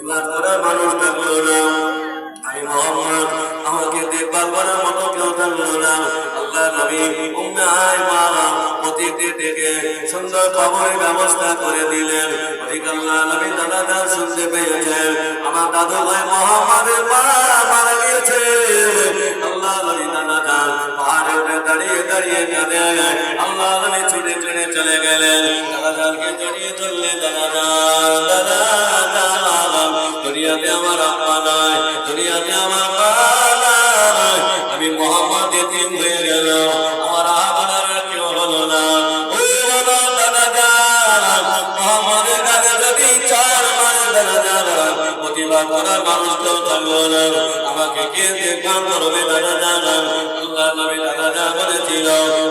এবার করার মানুষ থাকলো না, আমি মোহাম্মদ আমাকে দেখভাল করার মতো কেউ থাকলো না। আল্লাহ নবী উম্মে আয়মা অতিথি থেকে সুন্দর খবরের ব্যবস্থা করে দিলেন। ঠিক আল্লাহ নবী দাদা শুনতে পেয়েছেন আমার দাদু ভাই মোহাম্মদের মা মারা গিয়েছে। আল্লাহ নবী দাদা পাহাড়ে উঠে দাঁড়িয়ে দাঁড়িয়ে কাঁদে। আল্লাহ নবী ছুটে ছুটে চলে গেলেন দাদাকে জড়িয়ে ধরলেন। দাদা দুনিয়াতে আমার আম্মা নাই, দুনিয়াতে আমার মা নাই, আমি মোহাম্মদ এতিম হয়ে গেল, আমার আবার কেউ হলো না। মোহাম্মদের কাছে যদি চার মাস প্রতিবাদ করার মানুষ কেউ থাকলো না, আমাকে কে দেখভাল করবে? দাদা আল্লাহ নবী দাদা বলেছিল,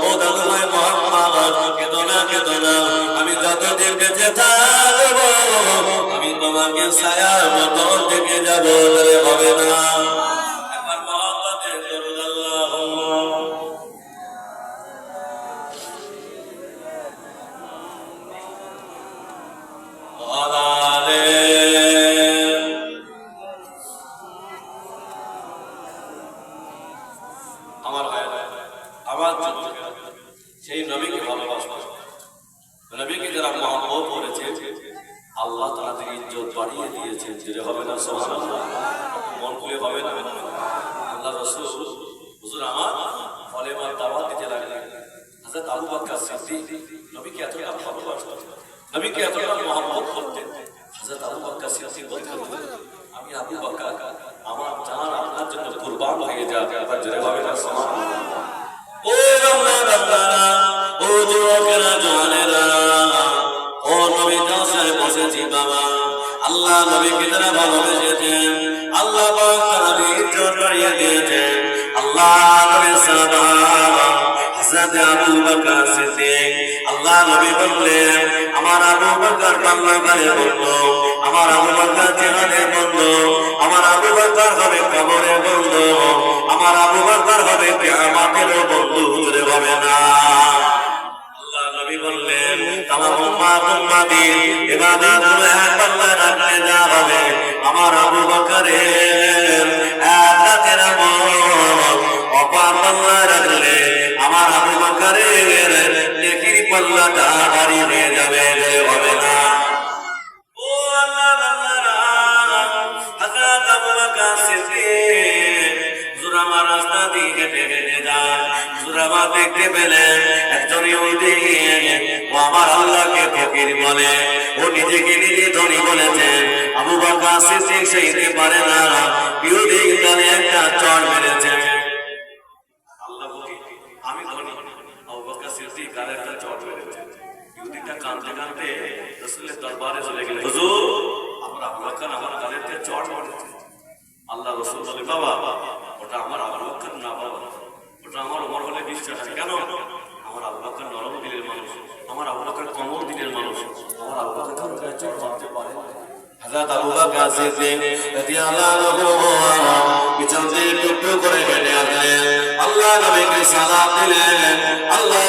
ও দাদু ভাই মোহাম্মদ কেঁদো না, কেঁদো না, আমি যতদিন বেঁচে থাকবো আমি তোমাকে ছায়ার মতো থেকে যাবো, হবে না। একবার মোহাম্মদের দরুদ আল্লাহুম্মা আমার আমার সেই নবীকে ভালোবাসা, নবীকে যারা মহব্বত করেছে আল্লাহ তাদের ইজ্জত বাড়িয়ে দিয়েছেন। যেটা হবে না সুবহানাল্লাহ, মন খুলে হবে না। আল্লাহ রাসূল হুজুর আমার ফলেমার দাওয়াত দিতে লাগলেন। হযরত আবু বকর সিদ্দিক নবীকে এতটা ভালোবাসতেন, নবীকে এতটা মহব্বত করতেন। হযরত আবু বকর সিদ্দিক বলতেন, আমি আবু বকর আমার জান আপনার জন্য কুরবান হয়ে যাবে। আবার যেটা হবে না সুবহানাল্লাহ। ও বান্দারা, ও যুবকেরা, জওয়ানেরা, ও নবী দরবারে বসেছি বাবা। আল্লাহ নবীকে যারা ভালোবেসেছেন আল্লাহ পাক তাদের ইজ্জত বাড়িয়ে দিয়েছেন। আল্লাহ নবীর সাহাবা হযরত আবু বকর সিদ্দিক, আল্লাহ নবী বললেন আমার আবু বকর পাল্লাগারে বললো, আমার আবু বকর জিহাদের বললো, আমার আবু বকর হবে কবরের বললো, আমার আবু বকর হবে কিয়ামতের বন্ধু, জোরে হবে না। আল্লাহ নবী বললেন তামাম উম্মতের ইবাদতগুলো এক পাল্লায় রাখলে যা হবে আমার আবু বকরের এক রাতের আমল অপার পাল্লায় রাখলে আমার আবু বকরের নেকির পাল্লাটা ভারী হয়ে যাবে, হবে না। ও আল্লাহ বান্দারা, হযরত আবু বকর সিদ্দিক জুরামা রাস্তা দিয়ে হেঁটে হেঁটে যায়। জুরামা দেখতে পেলেন একজন ইহুদি, ও আমার আল্লাহকে ফকির বলে, ও নিজেকে নিজে ধনী বলেছেন। আবু বকর সিদ্দিক সইতে পারে না, ইহুদি গালে একটা চড় মেরেছে। আল্লাহ বলে আমি ধনী, আবু বকর সিদ্দিক গালে একটা চড় মেরেছে। ইহুদিটা কাঁদতে কাঁদতে রাসূলের দরবারে চলে গেলেন, হুজুর আমার আবু বকর আমার গালে একটা চড় মেরেছে। আল্লাহ রাসূল বলে, বাবা ওটা আমার আবু বকর না, বাবা ওটা আমার ওমর হলে বিশ্বাস আছে। কেন? আমার আবু বকর নরম দিলের মানুষ, আমার আবু বকর কোমল দিলের মানুষ, আমার আবু বকর কারো গায়ে চড় মারতে পারে না। হযরত আবু বকর সিদ্দিক রাদিয়াল্লাহু আনহু পিছন দিয়ে টুকরো করে হেঁটে আসলেন, আল্লাহ নবীকে সালাম দিলেন। আল্লাহ